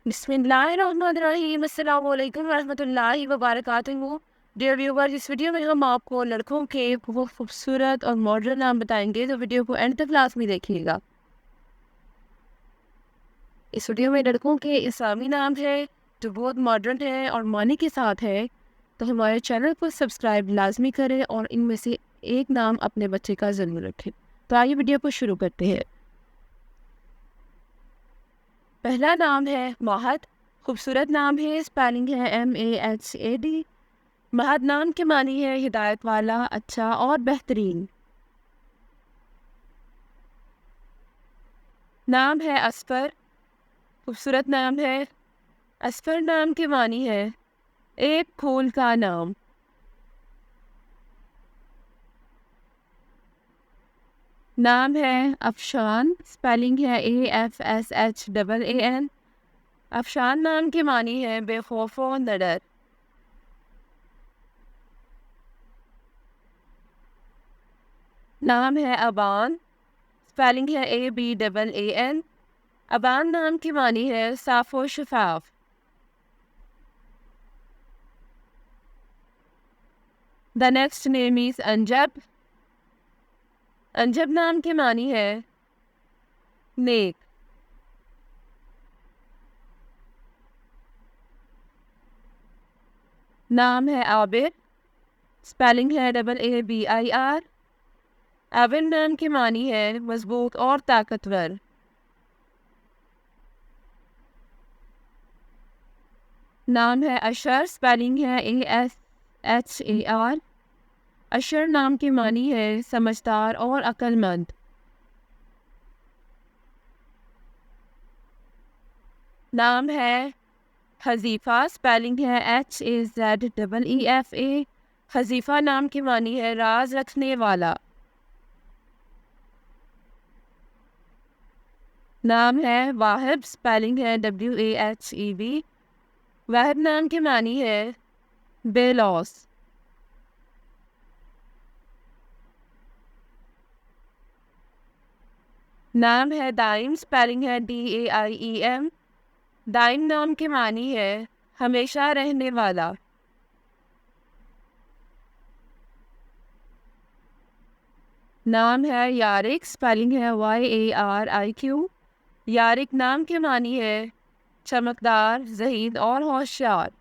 बिस्मिल्लाहिर्रहमानिर्रहीम। अस्सलाम वालेकुम रहमतुल्लाहि व बरकातुहू। डियर व्यूअर्स, इस वीडियो में हम आपको लड़कों के बहुत खूबसूरत और मॉडर्न नाम बताएंगे, तो वीडियो को एंड तक क्लास में देखिएगा। इस वीडियो में लड़कों के इस्लामी नाम है जो बहुत मॉडर्न है और मानी के साथ है, तो हमारे चैनल को सब्सक्राइब लाजमी करें और इनमें से एक नाम अपने बच्चे का ज़रूर रखें। तो आइए वीडियो को शुरू करते हैं। पहला नाम है महद। खूबसूरत नाम है, स्पेलिंग है MAHAD। महद नाम के मानी है हिदायत वाला, अच्छा और बेहतरीन। नाम है असफर। खूबसूरत नाम है। असफर नाम के मानी है एक फूल का नाम। नाम है अफशान। स्पेलिंग है AFSHAAN। अफशान नाम के मानी है बेखौफ व निडर। नाम है अबान। स्पेलिंग है ABAAN। अबान नाम की मानी है साफ व शफाफ। The next name is Anjab. Anjab नाम की मानी है नेक। नाम है आबिर। स्पेलिंग है AABIR। आबिर नाम की मानी है मजबूत और ताकतवर। नाम है अशर। स्पेलिंग है ASHAR। अशर नाम की मानी है समझदार और अक्लमंद। नाम है हजीफ़ा। स्पेलिंग है HAZEEFA। हजीफ़ा नाम की मानी है राज रखने वाला। नाम है वाहिब। स्पेलिंग है WAHEB। वाहिब नाम की मानी है बेलौस। नाम है दाइम। स्पेलिंग है DAIEM। दाइम नाम की मानी है हमेशा रहने वाला। नाम है यारिक। स्पेलिंग है YARIQ। यारिक नाम की मानी है चमकदार, ज़हीद और होशियार।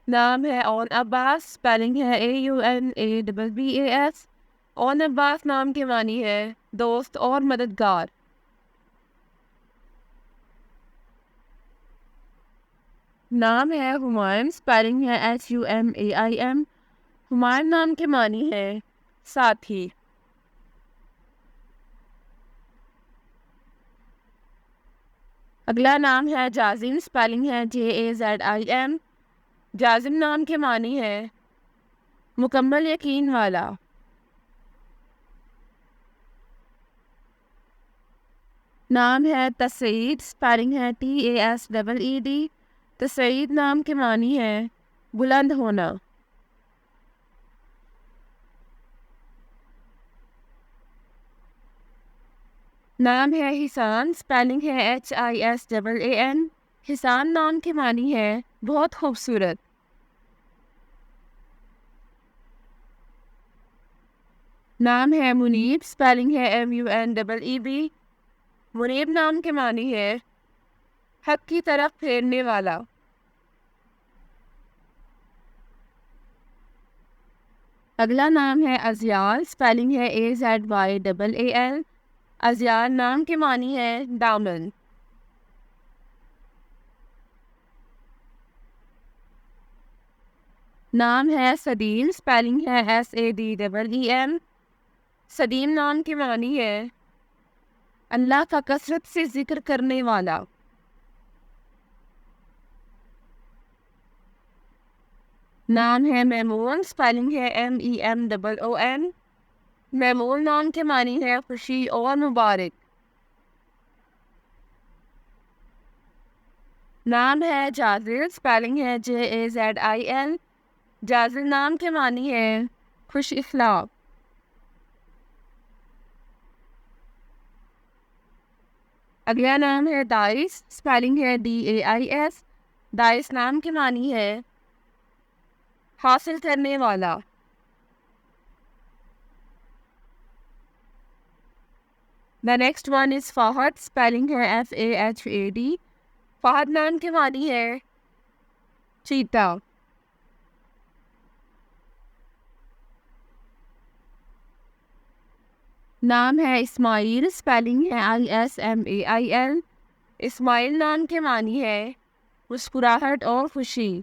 नाम है ओन अब्बास। स्पेलिंग है AUNABBAS। ओन अब्बास नाम की मानी है दोस्त और मददगार। नाम है हुमायूं। स्पेलिंग है HUMAIM। हुमायूं नाम की मानी है साथी। अगला नाम है जाजिम। स्पेलिंग है JAZIM। जाजिम नाम की मानी है मुकम्मल यकीन वाला। नाम है तसईद। स्पेलिंग है TASEED। तसईद नाम की मानी है बुलंद होना। नाम है हिसान। स्पेलिंग है HISAAN। हिसान नाम की मानी है बहुत खूबसूरत। नाम है मुनीब। स्पेलिंग है MUNEEB। मुनीब नाम की मानी है हक की तरफ फेरने वाला। अगला नाम है अज़ियाल। स्पेलिंग है AZYAAL। अज़ियाल नाम की मानी है दामन। नाम है सदीम। स्पेलिंग है SADEEM। सदीम नाम की मानी है अल्लाह का कसरत से जिक्र करने वाला। नाम है मैमून। स्पेलिंग है MEMOON। मैमून नाम के मानी है खुशी और मुबारक। नाम है जाजिर। स्पेलिंग है JAZIL। जाजिर नाम के मानी है खुश इखलाक। اگلا نام ہے دائس، اسپیلنگ ہے DAIS۔ دائس نام کے معنی ہے حاصل کرنے والا۔ The next one is Fahad, spelling ہے FAHAD۔ فہد نام کے معنی ہے چیتا۔ نام ہے اسماعیل، اسپیلنگ ہے ISMAIL۔ اسماعیل نام کے معنی ہے مسکراہٹ اور خوشی۔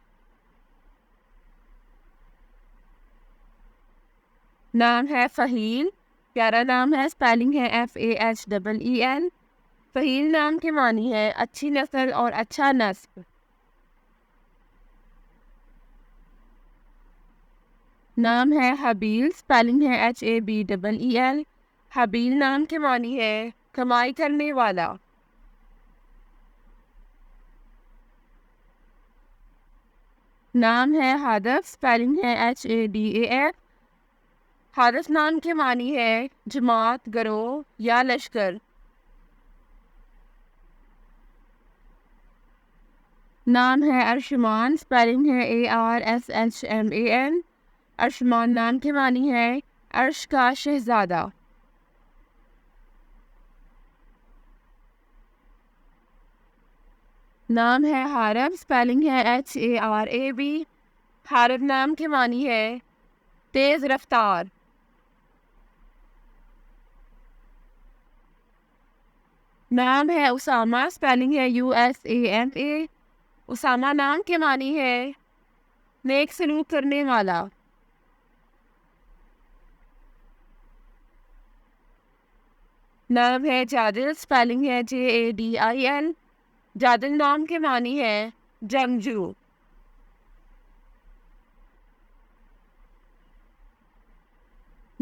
نام ہے فہیل، پیارا نام ہے، اسپیلنگ ہے FAHEEL۔ فہیل نام کے معنی ہے اچھی نسل اور اچھا نسب۔ نام ہے حبیل، اسپیلنگ ہے HABEEL۔ حبیل نام کے معنی ہے کمائی کرنے والا۔ نام ہے ہدف، اسپیلنگ ہے HADAF۔ ہدف نام کے معنی ہے جماعت، گروہ یا لشکر۔ نام ہے ارشمان، اسپیلنگ ہے ARSHMAN۔ ارشمان نام کے معنی ہے عرش کا شہزادہ۔ نام ہے حارب، اسپیلنگ ہے HARAB۔ حارب نام کے معنی ہے تیز رفتار۔ نام ہے اسامہ، اسپیلنگ ہے USAMA۔ اسامہ نام کے معنی ہے نیک سلوک کرنے والا۔ نام ہے جادل، اسپیلنگ ہے JADIL۔ جادل نام کے معنی ہے جنگجو۔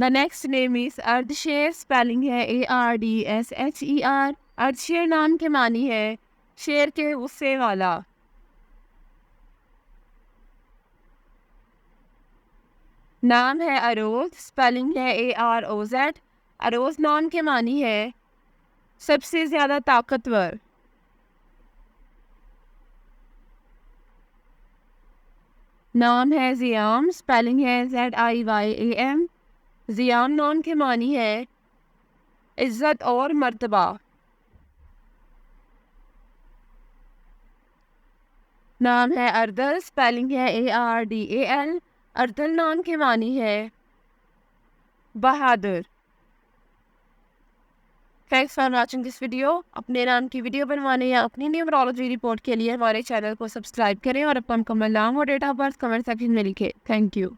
The next name is Ardashir, spelling ہے ARDSHER۔ اردشیر نام کے معنی ہے شیر کے غصے والا۔ نام ہے اروز، اسپیلنگ ہے AROZ۔ اروز نام کے معنی ہے سب سے زیادہ طاقتور۔ نام ہے زیام، اسپیلنگ ہے ZIYAM۔ زیام نام کے معنی ہے عزت اور مرتبہ۔ نام ہے اردل، اسپیلنگ ہے ARDAL۔ اردل نام کے معنی ہے بہادر۔ Thanks for watching this video. اپنے نام کی ویڈیو بنوانے یا اپنی نیومرولوجی رپورٹ کے لیے ہمارے چینل کو سبسکرائب کریں اور اپنا مکمل نام اور date of birth comment section میں لکھیں۔ Thank you.